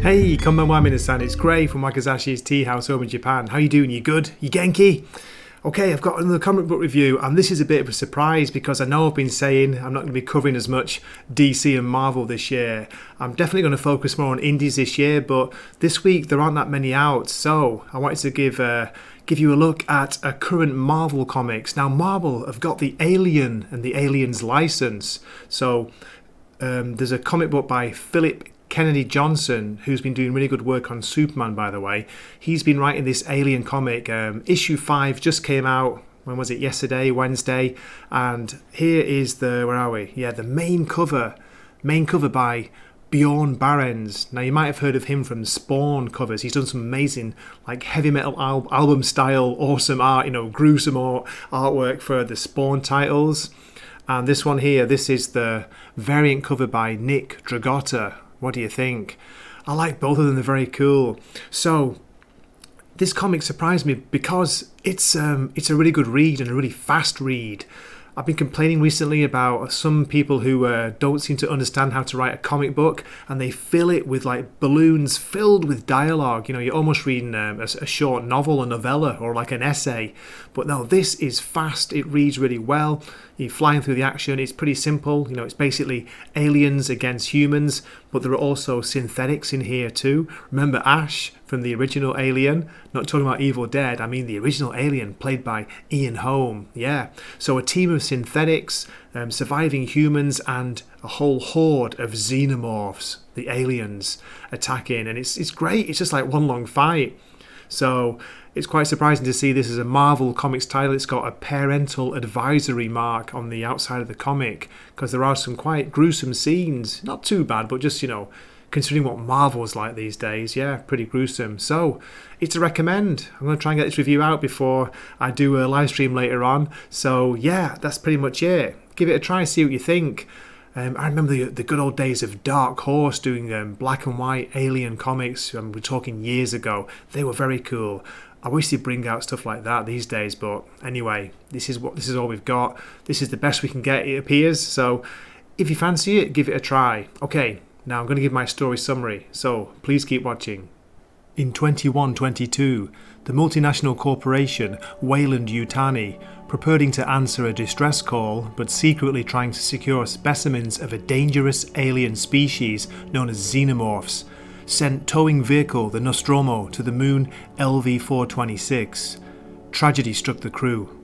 Hey, konbanwa minasan, it's Gray from Wakazashi's Tea House home in Japan. How you doing? You good? You genki? Okay, I've got another comic book review, and this is a bit of a surprise because I know I've been saying I'm not going to be covering as much DC and Marvel this year. I'm definitely going to focus more on indies this year, but this week there aren't that many out, so I wanted to give you a look at a current Marvel comics. Now, Marvel have got the Alien and the Aliens license, so there's a comic book by Phillip Kennedy Johnson, who's been doing really good work on Superman, by the way. He's been writing this Alien comic. Issue 5 just came out, when was it? Yesterday, Wednesday. And here is the, where are we? Yeah, the main cover by Bjorn Barends. Now, you might have heard of him from Spawn covers. He's done some amazing, like, heavy metal album style, awesome art, gruesome artwork for the Spawn titles. And this one here, this is the variant cover by Nick Dragotta. What do you think? I like both of them, they're very cool. So, this comic surprised me because it's a really good read and a really fast read. I've been complaining recently about some people who don't seem to understand how to write a comic book, and they fill it with like balloons filled with dialogue. You're almost reading a short novel, a novella, or like an essay. But no, this is fast. It reads really well. You're flying through the action. It's pretty simple. It's basically aliens against humans, but there are also synthetics in here too. Remember Ash from the original Alien? Not talking about Evil Dead, I mean the original Alien played by Ian Holm. Yeah, so a team of synthetics, surviving humans, and a whole horde of xenomorphs, the aliens, attacking, and it's great. It's just like one long fight. So it's quite surprising to see this as a Marvel Comics title. It's got a parental advisory mark on the outside of the comic because there are some quite gruesome scenes. Not too bad, but just, considering what Marvel's like these days, yeah, pretty gruesome. So it's a recommend. I'm going to try and get this review out before I do a live stream later on. So yeah, that's pretty much it. Give it a try, see what you think. I remember the good old days of Dark Horse doing black and white Alien comics. We're talking years ago. They were very cool. I wish they'd bring out stuff like that these days, but anyway, this is all we've got. This is the best we can get, it appears. So if you fancy it, give it a try. Okay, now I'm going to give my story summary, so please keep watching. In 2122, the multinational corporation Weyland-Yutani, purporting to answer a distress call but secretly trying to secure specimens of a dangerous alien species known as xenomorphs, sent towing vehicle the Nostromo to the moon LV-426. Tragedy struck the crew.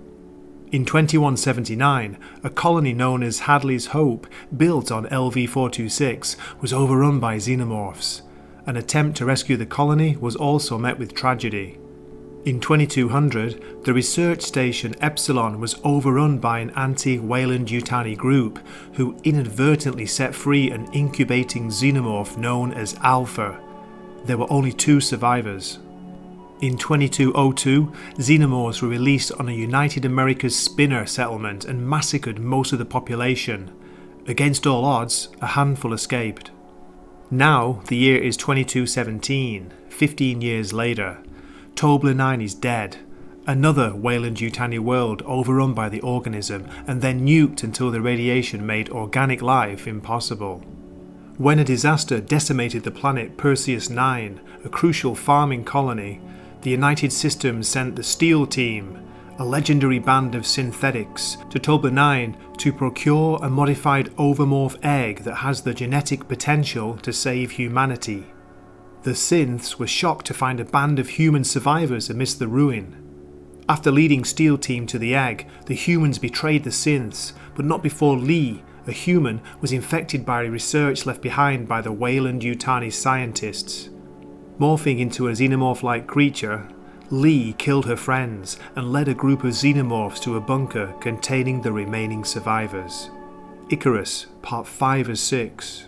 In 2179, a colony known as Hadley's Hope, built on LV-426, was overrun by xenomorphs. An attempt to rescue the colony was also met with tragedy. In 2200, the research station Epsilon was overrun by an anti-Weyland-Yutani group who inadvertently set free an incubating xenomorph known as Alpha. There were only 2 survivors. In 2202, xenomorphs were released on a United America's Spinner settlement and massacred most of the population. Against all odds, a handful escaped. Now, the year is 2217, 15 years later. Tobler 9 is dead. Another Weyland-Yutani world overrun by the organism and then nuked until the radiation made organic life impossible. When a disaster decimated the planet Perseus 9, a crucial farming colony, the United Systems sent the Steel Team, a legendary band of synthetics, to Tobler 9 to procure a modified ovomorph egg that has the genetic potential to save humanity. The synths were shocked to find a band of human survivors amidst the ruin. After leading Steel Team to the egg, the humans betrayed the synths, but not before Lee, a human, was infected by research left behind by the Weyland-Yutani scientists. Morphing into a xenomorph-like creature, Lee killed her friends and led a group of xenomorphs to a bunker containing the remaining survivors. ICARUS, Part 5 of 6.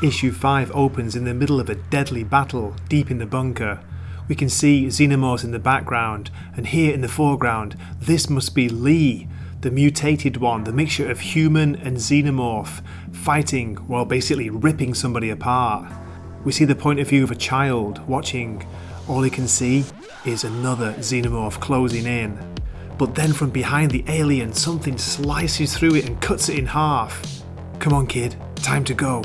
Issue 5 opens in the middle of a deadly battle deep in the bunker. We can see xenomorphs in the background, and here in the foreground, this must be Lee, the mutated one, the mixture of human and xenomorph, fighting while basically ripping somebody apart. We see the point of view of a child watching. All he can see is another xenomorph closing in. But then from behind the alien, something slices through it and cuts it in half. Come on kid, time to go.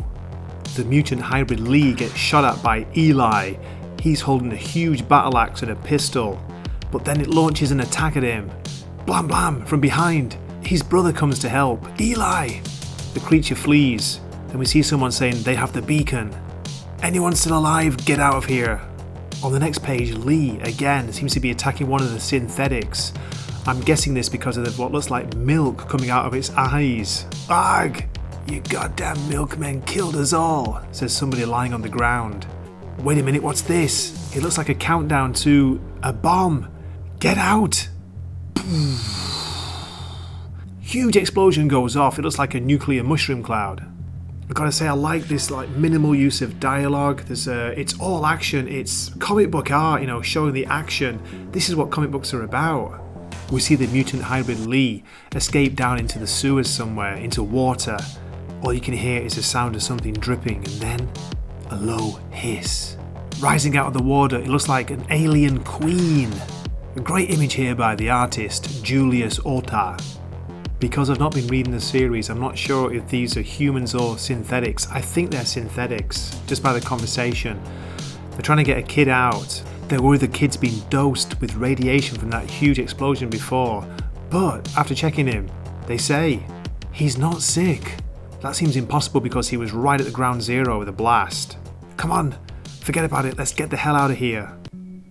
The mutant hybrid Lee gets shot at by Eli. He's holding a huge battle axe and a pistol, but then it launches an attack at him. Blam blam from behind. His brother comes to help. Eli! The creature flees. Then we see someone saying they have the beacon. Anyone still alive, get out of here. On the next page, Lee again seems to be attacking one of the synthetics. I'm guessing this because of what looks like milk coming out of its eyes. Arg! You goddamn milkmen killed us all, says somebody lying on the ground. Wait a minute, what's this? It looks like a countdown to a bomb. Get out! Huge explosion goes off. It looks like a nuclear mushroom cloud. I've got to say, I like this minimal use of dialogue. It's all action. It's comic book art, showing the action. This is what comic books are about. We see the mutant hybrid Lee escape down into the sewers somewhere, into water. All you can hear is the sound of something dripping, and then a low hiss. Rising out of the water, it looks like an alien queen. A great image here by the artist, Julius Ohta. Because I've not been reading the series, I'm not sure if these are humans or synthetics. I think they're synthetics, just by the conversation. They're trying to get a kid out. They're worried the kid's been dosed with radiation from that huge explosion before. But after checking him, they say he's not sick. That seems impossible because he was right at the ground zero with a blast. Come on, forget about it, let's get the hell out of here.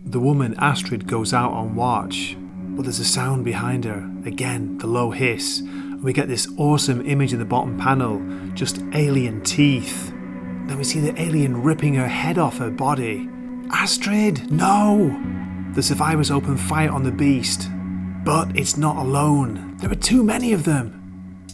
The woman Astrid goes out on watch, but there's a sound behind her. Again, the low hiss. And we get this awesome image in the bottom panel, just alien teeth. Then we see the alien ripping her head off her body. Astrid, no! The survivors open fire on the beast, but it's not alone. There are too many of them.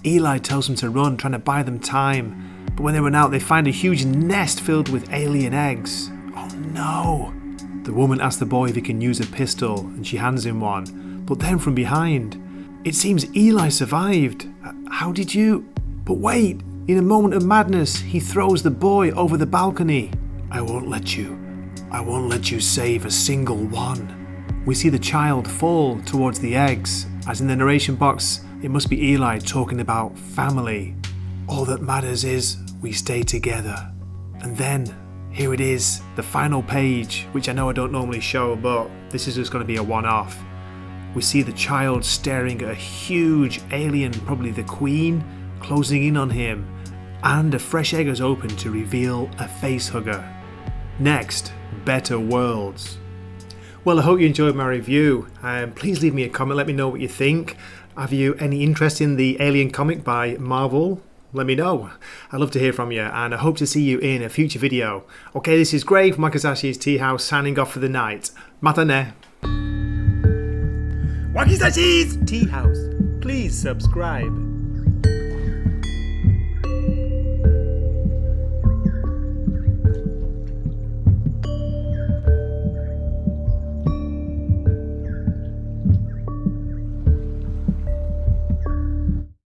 Eli tells them to run, trying to buy them time, but when they run out, they find a huge nest filled with alien eggs. Oh no! The woman asks the boy if he can use a pistol, and she hands him one, but then from behind, it seems Eli survived. How did you? But wait! In a moment of madness, he throws the boy over the balcony. I won't let you save a single one. We see the child fall towards the eggs, as in the narration box, it must be Eli talking about family. All that matters is we stay together. And then, here it is, the final page, which I know I don't normally show, but this is just going to be a one-off. We see the child staring at a huge alien, probably the queen, closing in on him, and a fresh egg is opened to reveal a facehugger. Next, Better Worlds. Well, I hope you enjoyed my review. Please leave me a comment, let me know what you think. Have you any interest in the Alien comic by Marvel? Let me know. I'd love to hear from you, and I hope to see you in a future video. Okay, this is Gray from Wakizashi's Tea House, signing off for the night. Matane. Wakizashi's Tea House. Please subscribe.